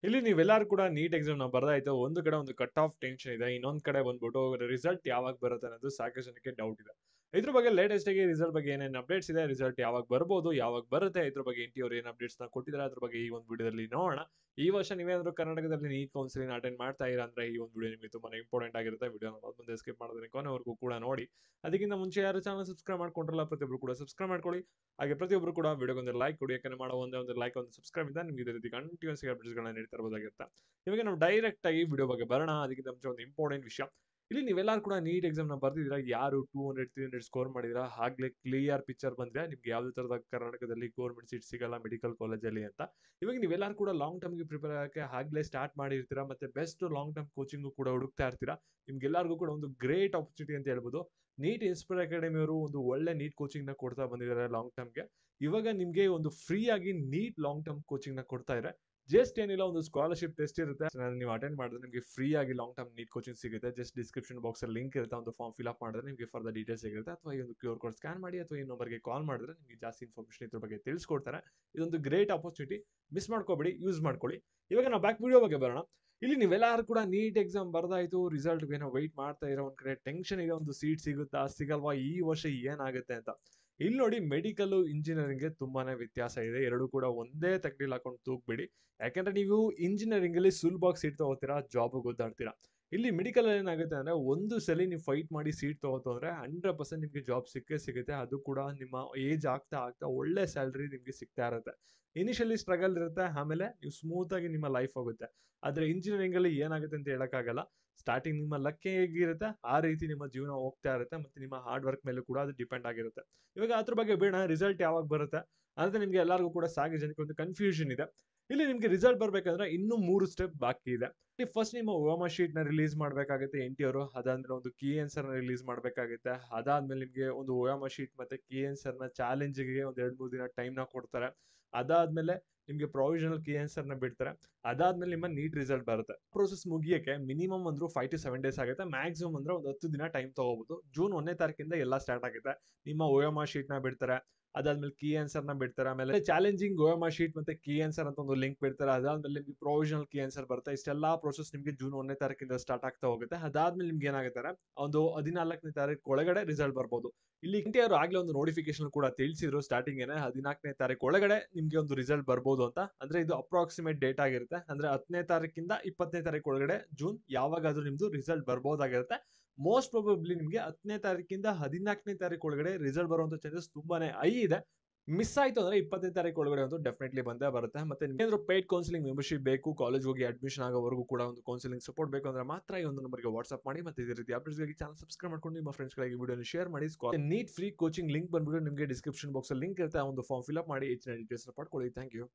ಇಲ್ಲಿ ನೀವೆಲ್ಲರೂ ಕೂಡ ನೀಟ್ ಎಕ್ಸಾಮ್ನ ಬರ್ದಾಯ್ತು. ಒಂದು ಕಡೆ ಒಂದು ಕಟ್ ಆಫ್ ಟೆನ್ಷನ್ ಇದೆ. ಇನ್ನೊಂದು ಕಡೆ ಬಂದ್ಬಿಟ್ಟು ರಿಸಲ್ಟ್ ಯಾವಾಗ ಬರುತ್ತೆ ಅನ್ನೋದು ಸಾಕಷ್ಟು ಜನಕ್ಕೆ ಡೌಟ್ ಇದೆ. ಇದ್ರ ಬಗ್ಗೆ ಲೇಟೆಸ್ಟ್ ಆಗಿ ರಿಸಲ್ಟ್ ಬಗ್ಗೆ ಏನೇನು ಅಪ್ಡೇಟ್ಸ್ ಇದೆ, ರಿಸಲ್ಟ್ ಯಾವಾಗ ಬರ್ಬೋದು, ಯಾವಾಗ ಬರುತ್ತೆ, ಇದ್ರ ಬಗ್ಗೆ NT ಅವರು ಏನು ಅಪ್ಡೇಟ್ಸ್ನ ಕೊಟ್ಟಿದ್ದಾರೆ, ಅದ್ರ ಬಗ್ಗೆ ಈ ಒಂದು ವಿಡಿಯೋದಲ್ಲಿ ನೋಡೋಣ. ಈ ವರ್ಷ ನೀವೇನಾದ್ರೂ ಕರ್ನಾಟಕದಲ್ಲಿ ನೀಟ್ ಕೌನ್ಸಿಲಿಂಗ್ ಅಟೆಂಡ್ ಮಾಡ್ತಾ ಇರಾ ಅಂದ್ರೆ ಈ ಒಂದು ವಿಡಿಯೋ ನಿಮಗೆ ತುಂಬಾ ಇಂಪಾರ್ಟೆಂಟ್ ಆಗಿರುತ್ತೆ. ವಿಡಿಯೋನ ಮುಂದೆ ಸ್ಕಿಪ್ ಮಾಡಿದ್ರೆ ಕೊನೆವರೆಗೂ ಕೂಡ ನೋಡಿ. ಅದಕ್ಕಿಂತ ಮುಂಚೆ ಯಾರು ಚಾನಲ್ ಸಬ್ಸ್ಕ್ರೈಬ್ ಮಾಡ್ಕೊಂಡ್ರಲ್ಲ ಪ್ರತಿಯೊಬ್ಬರು ಕೂಡ ಸಬ್ಸ್ಕ್ರೈಬ್ ಮಾಡ್ಕೊಳ್ಳಿ. ಹಾಗೆ ಪ್ರತಿಯೊಬ್ಬರು ಕೂಡ ವಿಡಿಯೋಗೊಂದು ಲೈಕ್ ಕೊಡಿ. ಯಾಕಂದ್ರೆ ಮಾಡೋ ಒಂದೇ ಒಂದು ಲೈಕ್ ಒಂದು ಸಬ್ಸ್ಕ್ರೈಬ್ ಇಂದ ನಿಮಗೆ ಇದೇ ರೀತಿ ಕಂಟಿನ್ಯೂಸ್ ಅಪ್ಡೇಟ್ಸ್ಗಳನ್ನ ನೀಡ್ತಾ ಇರಬಹುದಾಗಿರುತ್ತೆ. ಇವಾಗ ನಾವು ಡೈರೆಕ್ಟ್ ಆಗಿ ವಿಡಿಯೋ ಬಗ್ಗೆ ಬರೋಣ. ಅದಕ್ಕಿಂತ ಮುಂಚೆ ಒಂದು ಇಂಪಾರ್ಟೆಂಟ್ ವಿಷಯ, ಇಲ್ಲಿ ನೀವೆಲ್ಲರೂ ಕೂಡ ನೀಟ್ ಎಕ್ಸಾಮ್ನ ಬರ್ದಿದ್ದೀರಾ. ಯಾರು 200 300 ಸ್ಕೋರ್ ಮಾಡಿದಿರಾ ಆಗ್ಲೇ ಕ್ಲಿಯರ್ ಪಿಕ್ಚರ್ ಬಂದ್ರೆ ನಿಮ್ಗೆ ಯಾವುದೇ ತರದ ಕರ್ನಾಟಕದಲ್ಲಿ ಗೌರ್ಮೆಂಟ್ ಸೀಟ್ ಸಿಗಲ್ಲ ಮೆಡಿಕಲ್ ಕಾಲೇಜಲ್ಲಿ ಅಂತ. ಇವಾಗ ನೀವೆಲ್ಲರೂ ಕೂಡ ಲಾಂಗ್ ಟರ್ಮ್ಗೆ ಪ್ರಿಪೇರ್ ಆಗಕ್ಕೆ ಆಗ್ಲೇ ಸ್ಟಾರ್ಟ್ ಮಾಡಿರ್ತೀರಾ. ಮತ್ತೆ ಬೆಸ್ಟ್ ಲಾಂಗ್ ಟರ್ಮ್ ಕೋಚಿಂಗು ಕೂಡ ಹುಡುಕ್ತಾ ಇರ್ತೀರಾ. ನಿಮ್ಗೆಲ್ಲರಿಗೂ ಕೂಡ ಒಂದು ಗ್ರೇಟ್ ಆಪರ್ಚುನಿಟಿ ಅಂತ ಹೇಳ್ಬೋದು. ನೀಟ್ ಇನ್ಸ್ಪೈರ್ ಅಕಾಡೆಮಿ ಅವರು ಒಂದು ಒಳ್ಳೆ ನೀಟ್ ಕೋಚಿಂಗ್ ನ ಕೊಡ್ತಾ ಬಂದಿದ್ದಾರೆ ಲಾಂಗ್ ಟರ್ಮ್ಗೆ. ಇವಾಗ ನಿಮ್ಗೆ ಒಂದು ಫ್ರೀ ಆಗಿ ನೀಟ್ ಲಾಂಗ್ ಟರ್ಮ್ ಕೋಚಿಂಗ್ ನ ಕೊಡ್ತಾ ಇದ್ದಾರೆ. ಜಸ್ಟ್ ಏನಿಲ್ಲ, ಒಂದು ಸ್ಕಾಲರ್ಶಿಪ್ ಟೆಸ್ಟ್ ಇರುತ್ತೆ, ನೀವು ಅಟೆಂಡ್ ಮಾಡಿದ್ರೆ ನಿಮಗೆ ಫ್ರೀ ಆಗಿ ಲಾಂಗ್ ಟರ್ಮ್ ನೀಟ್ ಕೋಚಿಂಗ್ ಸಿಗುತ್ತೆ. ಜಸ್ಟ್ ಡಿಸ್ಕ್ರಿಪ್ಷನ್ ಬಾಕ್ಸ್ ಅಲ್ಲಿ ಲಿಂಕ್ ಇರುತ್ತೆ, ಒಂದು ಫಾರ್ಮ್ ಫಿಲ್ ಅಪ್ ಮಾಡಿದ್ರೆ ನಿಮಗೆ ಫರ್ದರ್ ಡೀಟೇಲ್ಸ್ ಸಿಗುತ್ತೆ. ಅಥವಾ ಈ ಒಂದು QR ಕೋಡ್ ಸ್ಕ್ಯಾನ್ ಮಾಡಿ ಅಥವಾ ಈ ನಂಬರ್ಗೆ ಕಾಲ್ ಮಾಡಿದ್ರೆ ನಿಮಗೆ ಜಾಸ್ತಿ ಇನ್ಫಾರ್ಮೇಷನ್ ಇದ್ರ ಬಗ್ಗೆ ತಿಳಿಸ್ಕೊಡ್ತಾರೆ. ಇದೊಂದು ಗ್ರೇಟ್ ಆಪರ್ಚುನಿಟಿ, ಮಿಸ್ ಮಾಡ್ಕೋಬೇಡಿ, ಯೂಸ್ ಮಾಡ್ಕೊಳ್ಳಿ. ಇವಾಗ ನಾವು ಬ್ಯಾಕ್ ವಿಡಿಯೋ ಬಗ್ಗೆ ಬರೋಣ. ಇಲ್ಲಿ ನೀವೆಲ್ಲರೂ ಕೂಡ ನೀಟ್ ಎಕ್ಸಾಮ್ ಬರ್ದಾಯ್ತು, ರಿಸಲ್ಟ್ ಏನೋ ವೆಯ್ಟ್ ಮಾಡ್ತಾ ಇರೋ, ಒಂದ್ ಕಡೆ ಟೆನ್ಷನ್ ಇದೆ, ಒಂದು ಸೀಟ್ ಸಿಗುತ್ತಾ ಸಿಗಲ್ವಾ, ಈ ವರ್ಷ ಏನಾಗುತ್ತೆ ಅಂತ. ಇಲ್ಲಿ ನೋಡಿ, ಮೆಡಿಕಲ್ ಇಂಜಿನಿಯರಿಂಗ್ ತುಂಬಾನೇ ವ್ಯತ್ಯಾಸ ಇದೆ. ಎರಡು ಕೂಡ ಒಂದೇ ತಗ್ಡಿಲ್ ಹಾಕೊಂಡು ತೂಗ್ಬಿಡಿ. ಯಾಕಂದ್ರೆ ನೀವು ಇಂಜಿನಿಯರಿಂಗ್ ಅಲ್ಲಿ ಸುಲಭವಾಗಿ ಸೀಟ್ ತಗೋತೀರಾ, ಜಾಬ್ ಓದಾಡ್ತೀರಾ. ಇಲ್ಲಿ ಮೆಡಿಕಲ್ ಏನಾಗುತ್ತೆ ಅಂದ್ರೆ, ಒಂದು ಸಲ ನೀವು ಫೈಟ್ ಮಾಡಿ ಸೀಟ್ ತಗೋತು ಅಂದ್ರೆ 100% ನಿಮ್ಗೆ ಜಾಬ್ ಸಿಕ್ಕೇ ಸಿಗುತ್ತೆ. ಅದು ಕೂಡ ನಿಮ್ಮ ಏಜ್ ಆಗ್ತಾ ಆಗ್ತಾ ಒಳ್ಳೆ ಸ್ಯಾಲ್ರಿ ನಿಮ್ಗೆ ಸಿಗ್ತಾ ಇರುತ್ತೆ. ಇನಿಷಿಯಲಿ ಸ್ಟ್ರಗಲ್ ಇರುತ್ತೆ, ಆಮೇಲೆ ನೀವು ಸ್ಮೂತ್ ಆಗಿ ನಿಮ್ಮ ಲೈಫ್ ಹೋಗುತ್ತೆ. ಆದ್ರೆ ಇಂಜಿನಿಯರಿಂಗ್ ಅಲ್ಲಿ ಏನಾಗುತ್ತೆ ಅಂತ ಹೇಳಕ್ಕಾಗಲ್ಲ. ಸ್ಟಾರ್ಟಿಂಗ್ ನಿಮ್ಮ ಲಕ್ ಹೇಗಿರುತ್ತೆ ಆ ರೀತಿ ನಿಮ್ಮ ಜೀವನ ಹೋಗ್ತಾ ಇರುತ್ತೆ. ಮತ್ತೆ ನಿಮ್ಮ ಹಾರ್ಡ್ ವರ್ಕ್ ಮೇಲೂ ಕೂಡ ಅದು ಡಿಪೆಂಡ್ ಆಗಿರುತ್ತೆ. ಇವಾಗ ಅದ್ರ ಬಗ್ಗೆ ಬೇಡ, ರಿಸಲ್ಟ್ ಯಾವಾಗ ಬರುತ್ತೆ ಅಂದ್ರೆ ನಿಮ್ಗೆ ಎಲ್ಲರಿಗೂ ಕೂಡ ಸಾಗಿ ಜನಕ್ಕೆ ಒಂದು ಕನ್ಫ್ಯೂಷನ್ ಇದೆ. ಇಲ್ಲಿ ನಿಮ್ಗೆ ರಿಸಲ್ಟ್ ಬರ್ಬೇಕಂದ್ರೆ ಇನ್ನೂ 3 ಸ್ಟೆಪ್ ಬಾಕಿ ಇದೆ. ಫಸ್ಟ್ ನಿಮ್ಮ ಓಮಾ ಶೀಟ್ ನ ರಿಲೀಸ್ ಮಾಡ್ಬೇಕಾಗುತ್ತೆ NT ಅವರು. ಅದಾದ್ಮೇಲೆ ಒಂದು ಕೀ ಆನ್ಸರ್ ನ ರಿಲೀಸ್ ಮಾಡ್ಬೇಕಾಗುತ್ತೆ. ಅದಾದ್ಮೇಲೆ ನಿಮ್ಗೆ ಒಂದು ಓಯಾಮಾ ಶೀಟ್ ಮತ್ತೆ ಕೀ ಆನ್ಸರ್ ನ ಚಾಲೆಂಜ್ ಗೆ ಒಂದ್ 2-3 ದಿನ ಟೈಮ್ ನ ಕೊಡ್ತಾರೆ. ಅದಾದ್ಮೇಲೆ ನಿಮ್ಗೆ ಪ್ರೊವಿಷನಲ್ ಕೀ ಆನ್ಸರ್ ನ ಬಿಡ್ತಾರೆ. ಅದಾದ್ಮೇಲೆ ನಿಮ್ಮ ನೀಟ್ ರಿಸಲ್ಟ್ ಬರುತ್ತೆ. ಪ್ರೋಸೆಸ್ ಮುಗಿಯಕ್ಕೆ ಮಿನಿಮಮ್ ಅಂದ್ರೂ 5 to 7 ಡೇಸ್ ಆಗುತ್ತೆ. ಮ್ಯಾಕ್ಸಿಮಮ್ ಅಂದ್ರೆ ಒಂದು 10 ದಿನ ಟೈಮ್ ತಗೋಬಹುದು. ಜೂನ್ 1ನೇ ತಾರೀಕಿಂದ ಎಲ್ಲ ಸ್ಟಾರ್ಟ್ ಆಗುತ್ತೆ. ನಿಮ್ಮ ಓಯಾಮಾ ಶೀಟ್ ನ ಬಿಡ್ತಾರೆ. ಅದಾದ್ಮೇಲೆ ಕೀ ಆನ್ಸರ್ ನ ಬಿಡ್ತಾರೆ. ಆಮೇಲೆ ಚಾಲೆಂಜಿಂಗ್ ಓಯಾಮಾ ಶೀಟ್ ಮತ್ತೆ ಕೀ ಆನ್ಸರ್ ಅಂತ ಒಂದು ಲಿಂಕ್ ಬಿಡ್ತಾರೆ. ಅದಾದ್ಮೇಲೆ ನಿಮ್ಗೆ ಪ್ರೊವಿಷನಲ್ ಕೀ ಆನ್ಸರ್ ಬರುತ್ತೆ. ಇಷ್ಟೆಲ್ಲಾ ಪ್ರೋಸೆಸ್ ನಿಮ್ಗೆ ಜೂನ್ 1ನೇ ತಾರೀಕಿಂದ ಸ್ಟಾರ್ಟ್ ಆಗ್ತಾ ಹೋಗುತ್ತೆ. ಅದಾದ್ಮೇಲೆ ನಿಮ್ಗೆ ಏನಾಗುತ್ತೆ, ಒಂದು 14ನೇ ತಾರೀಕು ಒಳಗಡೆ ರಿಸಲ್ಟ್ ಬರ್ಬೋದು. ಇಲ್ಲಿ NT ಅವರು ಆಗ್ಲೇ ಒಂದು ನೋಟಿಫಿಕೇಶನ್ ಕೂಡ ತಿಳಿಸಿದ್ರು ಸ್ಟಾರ್ಟಿಂಗ್ ಏನೇ, 14ನೇ ತಾರೀಕು ಒಳಗಡೆ ನಿಮ್ಗೆ ಒಂದು ರಿಸಲ್ಟ್ ಬರ್ಬೋದು ಅಂತ. ಅಂದ್ರೆ ಇದು ಅಪ್ರಾಕ್ಸಿಮೇಟ್ ಡೇಟ್ ಆಗಿರುತ್ತೆ. ಅಂದ್ರೆ 10ನೇ ತಾರೀಕಿಂದ 20ನೇ ತಾರೀಕು ಒಳಗಡೆ ಜೂನ್ ಯಾವಾಗಾದ್ರೂ ನಿಮ್ದು ರಿಸಲ್ಟ್ ಬರ್ಬೋದಾಗಿರುತ್ತೆ. ಮೋಸ್ಟ್ ಪ್ರೊಬಬ್ಲಿ ನಿಮ್ಗೆ 10ನೇ ತಾರೀಕಿಂದ 14ನೇ ತಾರೀಕು ಒಳಗಡೆ ರಿಸಲ್ಟ್ ಬರುವಂತ ಚಾನ್ಸಸ್ ತುಂಬಾನೇ ಹೈ ಇದೆ. ಮಿಸ್ ಆಯ್ತು ಅಂದ್ರೆ 20ನೇ ತಾರೀಕು ಒಳಗಡೆ ಒಂದು ಡೆಫಿನೆಟ್ಲಿ ಬಂದೇ ಬರುತ್ತೆ. ಮತ್ತೆ ನಿಮ್ಗೆ ಪೇಯ್ಡ್ ಕೌನ್ಸಿಲಿಂಗ್ ಮೆಂಬರ್ಶಿಪ್ ಬೇಕು, ಕಾಲೇಜ್ ಹೋಗಿ ಅಡ್ಮಿಷನ್ ಆಗೋವರೆಗೂ ಕೂಡ ಒಂದು ಕೌನ್ಸಿಲಿಂಗ್ ಸಪೋರ್ಟ್ ಬೇಕು ಅಂದ್ರೆ ಮಾತ್ರ ಈ ಒಂದು ನಂಬರ್ಗೆ ವಾಟ್ಸ್ಆಪ್ ಮಾಡಿ. ಮತ್ತೆ ಇದೇ ರೀತಿ ಅಪ್ಡೇಟ್ಸ್ಗಾಗಿ ಚಾನಲ್ ಸಬ್ಸ್ಕ್ರೈಬ್ ಮಾಡ್ಕೊಂಡು ನಿಮ್ಮ ಫ್ರೆಂಡ್ಸ್ ಗಳಿಗೆ ವಿಡಿಯೋನ ಶೇರ್ ಮಾಡಿ. ನೀಟ್ ಫ್ರೀ ಕೋಚಿಂಗ್ ಲಿಂಕ್ ಬಂದ್ಬಿಟ್ಟು ನಿಮಗೆ ಡಿಸ್ಕ್ರಿಪ್ಷನ್ ಬಾಕ್ಸ್ ಅಲ್ಲಿ ಲಿಂಕ್ ಇರುತ್ತೆ. ಆ ಒಂದು ಫಾರ್ಮ್ ಫಿಲ್ ಅಪ್ ಮಾಡಿ ಹೆಚ್ಚಿನ ಡೀಟೇಲ್ಸ್ ಪಡ್ಕೊಳ್ಳಿ. Thank you.